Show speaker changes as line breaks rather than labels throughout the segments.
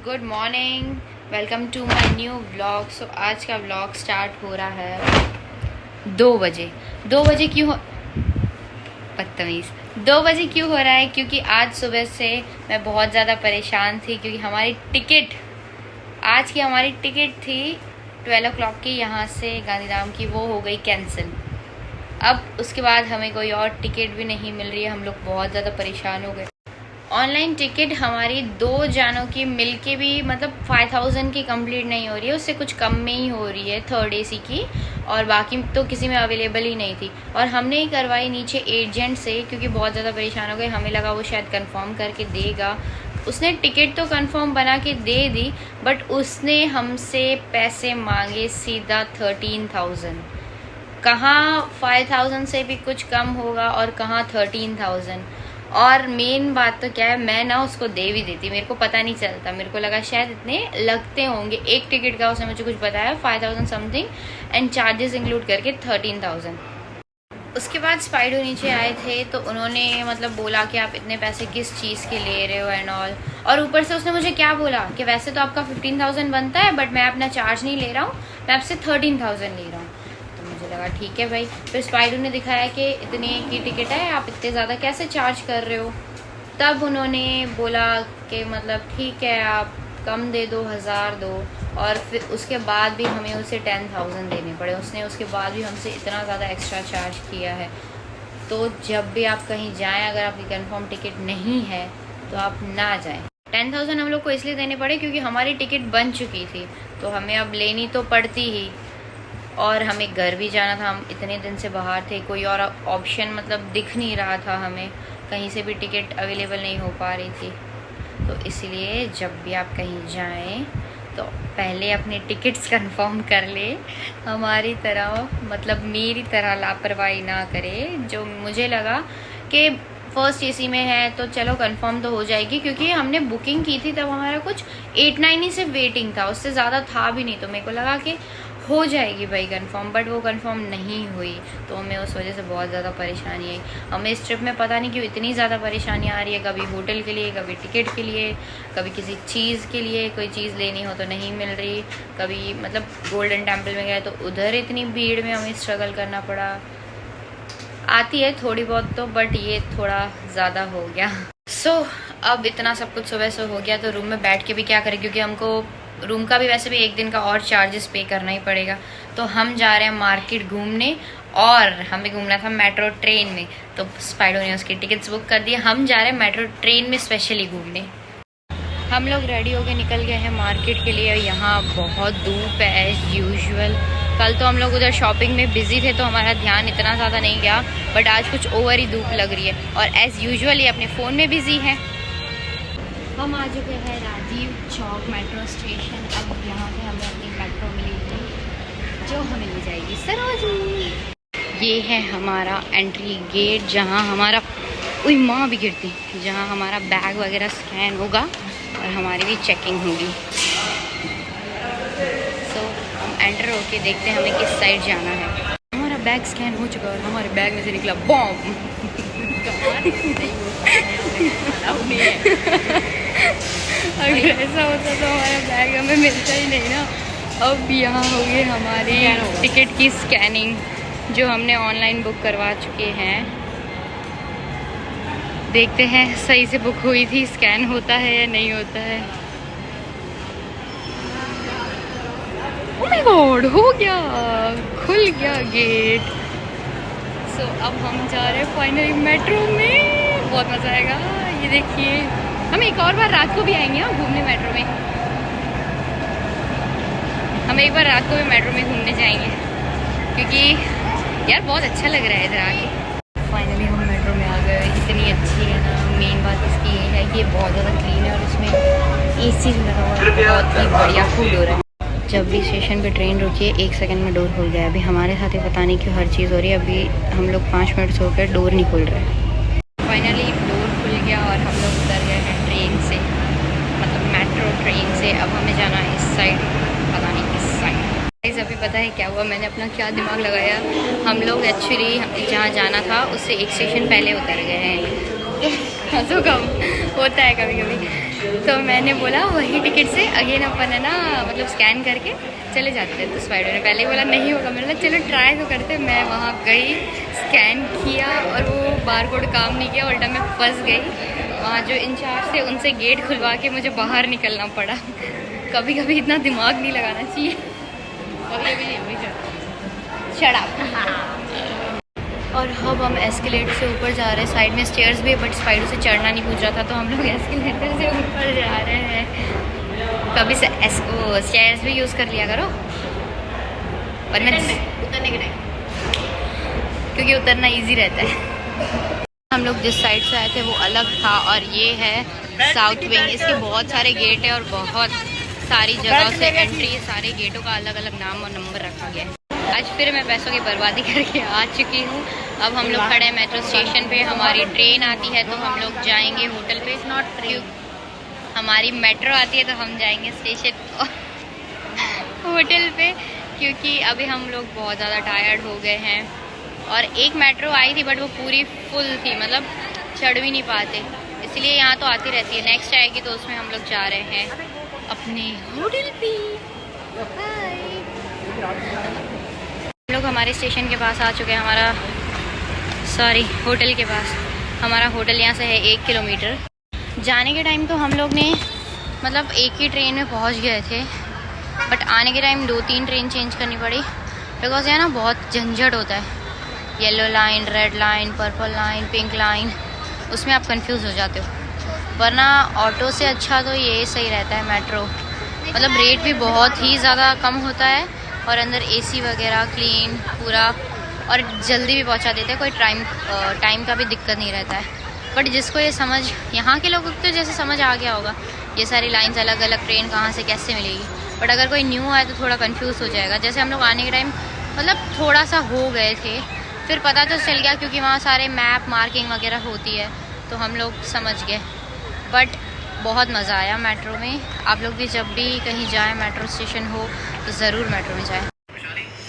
Good morning, welcome to my new vlog. So आज का vlog start हो रहा है 2 बजे। 2 बजे क्यों हो बदतमीज़ 2 बजे क्यों हो रहा है? क्योंकि आज सुबह से मैं बहुत ज़्यादा परेशान थी, क्योंकि हमारी टिकट थी 12 o'clock की, यहाँ से गांधीधाम की, वो हो गई कैंसिल। अब उसके बाद हमें कोई और टिकट भी नहीं मिल रही है। हम लोग बहुत ज़्यादा परेशान हो गए। ऑनलाइन टिकट हमारी 2 जानों की मिलके भी मतलब 5000 की कंप्लीट नहीं हो रही है, उससे कुछ कम में ही हो रही है थर्ड एसी की, और बाकी तो किसी में अवेलेबल ही नहीं थी। और हमने ही करवाई नीचे एजेंट से, क्योंकि बहुत ज़्यादा परेशान हो गए। हमें लगा वो शायद कंफर्म करके देगा। उसने टिकट तो कंफर्म बना के दे दी, बट उसने हमसे पैसे मांगे सीधा 13,000। कहाँ 5000 से भी कुछ कम होगा और कहाँ 13,000। और मेन बात तो क्या है, मैं ना उसको दे भी देती, मेरे को पता नहीं चलता। मेरे को लगा शायद इतने लगते होंगे एक टिकट का। उसने मुझे कुछ बताया 5000 समथिंग एंड चार्जेस इंक्लूड करके 13,000। उसके बाद स्पाइडो नीचे आए थे तो उन्होंने मतलब बोला कि आप इतने पैसे किस चीज़ के ले रहे हो एंड ऑल। और ऊपर से उसने मुझे क्या बोला कि वैसे तो आपका 15,000 बनता है, बट मैं अपना चार्ज नहीं ले रहा हूँ, मैं आपसे 13,000 ले रहा हूँ। मुझे लगा ठीक है भाई। फिर स्पाइडो ने दिखाया कि इतने की टिकट है, आप इतने ज़्यादा कैसे चार्ज कर रहे हो। तब उन्होंने बोला कि मतलब ठीक है, आप कम दे दो, 1000 दो। और फिर उसके बाद भी हमें उसे 10,000 देने पड़े। उसने उसके बाद भी हमसे इतना ज़्यादा एक्स्ट्रा चार्ज किया है। तो जब भी आप कहीं जाएँ, अगर आपकी कंफर्म टिकट नहीं है तो आप ना जाएँ। 10,000 हम लोग को इसलिए देने पड़े क्योंकि हमारी टिकट बन चुकी थी, तो हमें अब लेनी तो पड़ती ही। और हमें घर भी जाना था, हम इतने दिन से बाहर थे, कोई और ऑप्शन मतलब दिख नहीं रहा था हमें, कहीं से भी टिकट अवेलेबल नहीं हो पा रही थी। तो इसलिए जब भी आप कहीं जाएं तो पहले अपने टिकट्स कंफर्म कर ले। हमारी तरह मतलब मेरी तरह लापरवाही ना करे। जो मुझे लगा कि फर्स्ट एसी में है तो चलो कंफर्म तो हो जाएगी, क्योंकि हमने बुकिंग की थी तब हमारा कुछ 8-9 ही सिर्फ वेटिंग था, उससे ज़्यादा था भी नहीं। तो मेरे को लगा कि हो जाएगी भाई कंफर्म, बट वो कंफर्म नहीं हुई। तो हमें उस वजह से बहुत ज़्यादा परेशानी आई। हमें इस ट्रिप में पता नहीं क्यों इतनी ज़्यादा परेशानी आ रही है। कभी होटल के लिए, कभी टिकट के लिए, कभी किसी चीज़ के लिए, कोई चीज़ लेनी हो तो नहीं मिल रही। कभी मतलब गोल्डन टेम्पल में गए तो उधर इतनी भीड़ में हमें स्ट्रगल करना पड़ा। आती है थोड़ी बहुत तो, बट ये थोड़ा ज़्यादा हो गया। अब इतना सब कुछ सुबह से हो गया तो रूम में बैठ के भी क्या करें, क्योंकि हमको रूम का भी वैसे भी एक दिन का और चार्जेस पे करना ही पड़ेगा। तो हम जा रहे हैं मार्केट घूमने, और हमें घूमना था मेट्रो ट्रेन में। तो स्पाइडो ने उसकी टिकट्स बुक कर दी। हम जा रहे हैं मेट्रो ट्रेन में स्पेशली घूमने। हम लोग रेडी होके निकल गए हैं मार्केट के लिए। यहाँ बहुत धूप है एज यूजुअल। कल तो हम लोग उधर शॉपिंग में बिजी थे तो हमारा ध्यान इतना ज़्यादा नहीं गया, बट आज कुछ ओवर ही धूप लग रही है। और एज यूजुअल ये अपने फ़ोन में बिजी है। हम आ चुके हैं राजीव चौक मेट्रो स्टेशन। अब यहाँ से हमें अपनी मेट्रो मिलेगी जो हमें ले जाएगी सरोजनी। ये है हमारा एंट्री गेट, जहाँ हमारा माँ भी गिरती, जहाँ हमारा बैग वगैरह स्कैन होगा और हमारी भी चेकिंग होगी। सो हम एंटर होके देखते हैं हमें किस साइड जाना है। हमारा बैग स्कैन हो चुका है और हमारे बैग में से निकला बॉम्ब। अगर ऐसा होता तो हमारा बैग हमें मिलता ही नहीं ना। अब यहाँ हो गई हमारी टिकट की स्कैनिंग, जो हमने ऑनलाइन बुक करवा चुके हैं। देखते हैं सही से बुक हुई थी, स्कैन होता है या नहीं होता है। ओह माय गॉड, हो गया, खुल गया गेट। सो अब हम जा रहे हैं फाइनली मेट्रो में। बहुत मज़ा आएगा। ये देखिए, हम एक और बार रात को भी आएंगे घूमने मेट्रो में। हम एक बार रात को भी मेट्रो में घूमने जाएंगे, क्योंकि यार बहुत अच्छा लग रहा है इधर आके। फाइनली हम मेट्रो में आ गए। इतनी अच्छी है ना। मेन बात इसकी ये है कि ये बहुत ज़्यादा क्लीन है और इसमें एसी लगा हुआ है, बहुत ही बढ़िया कूल हो रहा है। जब भी स्टेशन पे ट्रेन रुकी है 1 सेकंड में डोर खुल गया। अभी हमारे साथ ही पता नहीं क्यों हर चीज़ हो रही है। अभी हम लोग 5 मिनट से होकर डोर नहीं खुल रहा है। फाइनली डोर खुल गया और हम लोग उतर गए हैं ट्रेन से, मतलब मेट्रो ट्रेन से। अब हमें जाना है इस साइड, पता नहीं किस साइड। अभी पता है क्या हुआ, मैंने अपना क्या दिमाग लगाया। हम लोग एक्चुअली जहाँ जाना था उससे 1 स्टेशन पहले उतर गए हैं। हंसो कम होता है कभी कभी। तो मैंने बोला वही टिकट से अगेन अपन है ना मतलब स्कैन करके चले जाते हैं। तो स्पाइडर ने पहले ही बोला नहीं होगा, मैंने बोला चलो ट्राई तो करते। मैं वहाँ गई, स्कैन किया और वो बारकोड काम नहीं किया, उल्टा मैं फंस गई। वहाँ जो इंचार्ज थे उनसे गेट खुलवा के मुझे बाहर निकलना पड़ा। कभी कभी इतना दिमाग नहीं लगाना चाहिए। कभी कभी शराब। और अब हम एस्केलेटर से ऊपर जा रहे हैं। साइड में स्टेयर्स भी है बट स्पाइडर से चढ़ना नहीं पूछ रहा था, तो हम लोग एस्केलेटर से ऊपर जा रहे हैं। कभी स्टेयर्स भी यूज़ कर लिया करो वरना उतरने के टाइम, क्योंकि उतरना इजी रहता है। हम लोग जिस साइड से आए थे वो अलग था और ये है साउथ विंग। इसके बहुत सारे गेट है और बहुत सारी जगहों से एंट्री है। सारे गेटों का अलग अलग नाम और नंबर रखा गया है। आज फिर मैं पैसों की बर्बादी करके आ चुकी हूँ। अब हम लोग खड़े हैं मेट्रो स्टेशन पे। हमारी ट्रेन आती है तो हम लोग जाएंगे होटल पे। नॉट ट्रेन, हमारी मेट्रो आती है तो हम जाएंगे स्टेशन होटल पे, क्योंकि अभी हम लोग बहुत ज़्यादा टायर्ड हो गए हैं। और एक मेट्रो आई थी बट वो पूरी फुल थी, मतलब चढ़ भी नहीं पाते, इसलिए यहाँ तो आती रहती है। नेक्स्ट आएगी तो उसमें हम लोग जा रहे हैं अपने होटल पे। हम लोग हमारे स्टेशन के पास आ चुके हैं, होटल के पास। हमारा होटल यहाँ से है 1 किलोमीटर। जाने के टाइम तो हम लोग ने मतलब एक ही ट्रेन में पहुँच गए थे, बट आने के टाइम 2-3 ट्रेन चेंज करनी पड़ी, बिकॉज यहाँ ना बहुत झंझट होता है। Yellow line, red line, purple line, pink line, उसमें आप कंफ्यूज हो जाते हो। वरना ऑटो से अच्छा तो ये सही रहता है मेट्रो, मतलब रेट भी बहुत ही ज़्यादा कम होता है और अंदर एसी वगैरह क्लीन पूरा, और जल्दी भी पहुंचा देते हैं। कोई टाइम का भी दिक्कत नहीं रहता है। बट जिसको ये समझ, यहाँ के लोगों को तो जैसे समझ आ गया होगा ये सारी लाइंस अलग अलग, ट्रेन कहाँ से कैसे मिलेगी। बट अगर कोई न्यू आए तो थोड़ा कंफ्यूज हो जाएगा। जैसे हम लोग आने के टाइम मतलब थोड़ा सा हो गए थे, फिर पता तो चल गया क्योंकि वहाँ सारे मैप मार्किंग वगैरह होती है, तो हम लोग समझ गए। बट बहुत मज़ा आया मेट्रो में। आप लोग भी जब भी कहीं जाएं, मेट्रो स्टेशन हो तो ज़रूर मेट्रो में जाएं।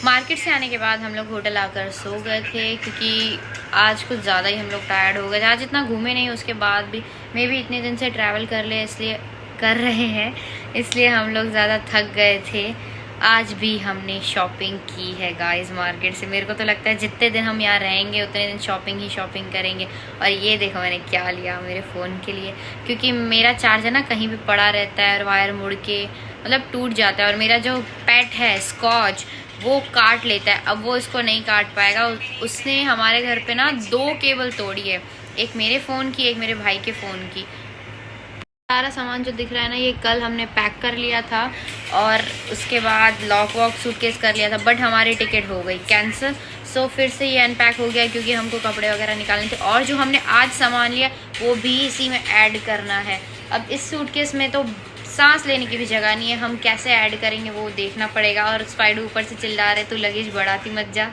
मार्केट से आने के बाद हम लोग होटल आकर सो गए थे, क्योंकि आज कुछ ज़्यादा ही हम लोग टायर्ड हो गए थे। आज इतना घूमे नहीं, उसके बाद भी मैं भी इतने दिन से ट्रैवल कर रहे हैं, इसलिए हम लोग ज़्यादा थक गए थे। आज भी हमने शॉपिंग की है गाइस मार्केट से। मेरे को तो लगता है जितने दिन हम यहाँ रहेंगे उतने दिन शॉपिंग करेंगे। और ये देखो मैंने क्या लिया मेरे फ़ोन के लिए, क्योंकि मेरा चार्जर ना कहीं भी पड़ा रहता है और वायर मुड़ के मतलब टूट जाता है। और मेरा जो पेट है स्कॉच, वो काट लेता है। अब वो इसको नहीं काट पाएगा। उसने हमारे घर पे ना 2 केबल तोड़ी है, एक मेरे फ़ोन की, एक मेरे भाई के फ़ोन की। सारा सामान जो दिख रहा है ना, ये कल हमने पैक कर लिया था और उसके बाद लॉक वॉक सूटकेस कर लिया था, बट हमारी टिकट हो गई कैंसिल। सो फिर से ये अनपैक हो गया क्योंकि हमको कपड़े वगैरह निकालने थे। और जो हमने आज सामान लिया वो भी इसी में ऐड करना है। अब इस सूटकेस में तो सांस लेने की भी जगह नहीं है, हम कैसे ऐड करेंगे वो देखना पड़ेगा। और स्पाइडर ऊपर से चिल्ला रहे तो लगेज बढ़ाती मत जा।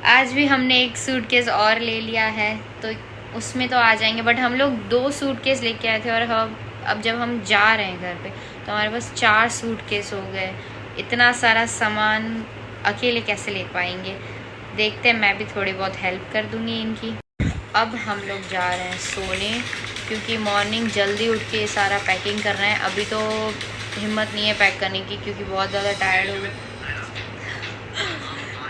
आज भी हमने एक सूटकेस और ले लिया है तो उसमें तो आ जाएंगे, बट हम लोग 2 सूटकेस लेके आए थे और अब जब हम जा रहे हैं घर पे तो हमारे पास 4 सूटकेस हो गए। इतना सारा सामान अकेले कैसे ले पाएंगे, देखते हैं। मैं भी थोड़ी बहुत हेल्प कर दूंगी इनकी। अब हम लोग जा रहे हैं सोने, क्योंकि मॉर्निंग जल्दी उठ के सारा पैकिंग कर रहे हैं। अभी तो हिम्मत नहीं है पैक करने की क्योंकि बहुत ज़्यादा टायर्ड हो गए।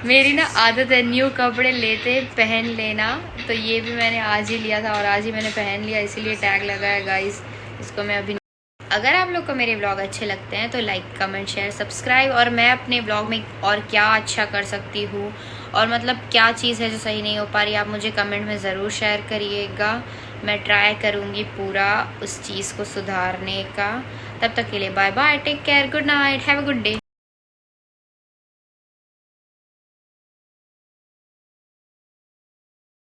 मेरी ना आदत है न्यू कपड़े लेते पहन लेना, तो ये भी मैंने आज ही लिया था और आज ही मैंने पहन लिया, इसीलिए टैग लगा है गाइस। इसको मैं अभी, अगर आप लोग को मेरे ब्लॉग अच्छे लगते हैं तो लाइक, कमेंट, शेयर, सब्सक्राइब। और मैं अपने ब्लॉग में और क्या अच्छा कर सकती हूँ और मतलब क्या चीज़ है जो सही नहीं हो पा रही, आप मुझे कमेंट में ज़रूर शेयर करिएगा। मैं ट्राई करूँगी पूरा उस चीज़ को सुधारने का। तब तक के लिए bye bye, take care, good night, have a good day.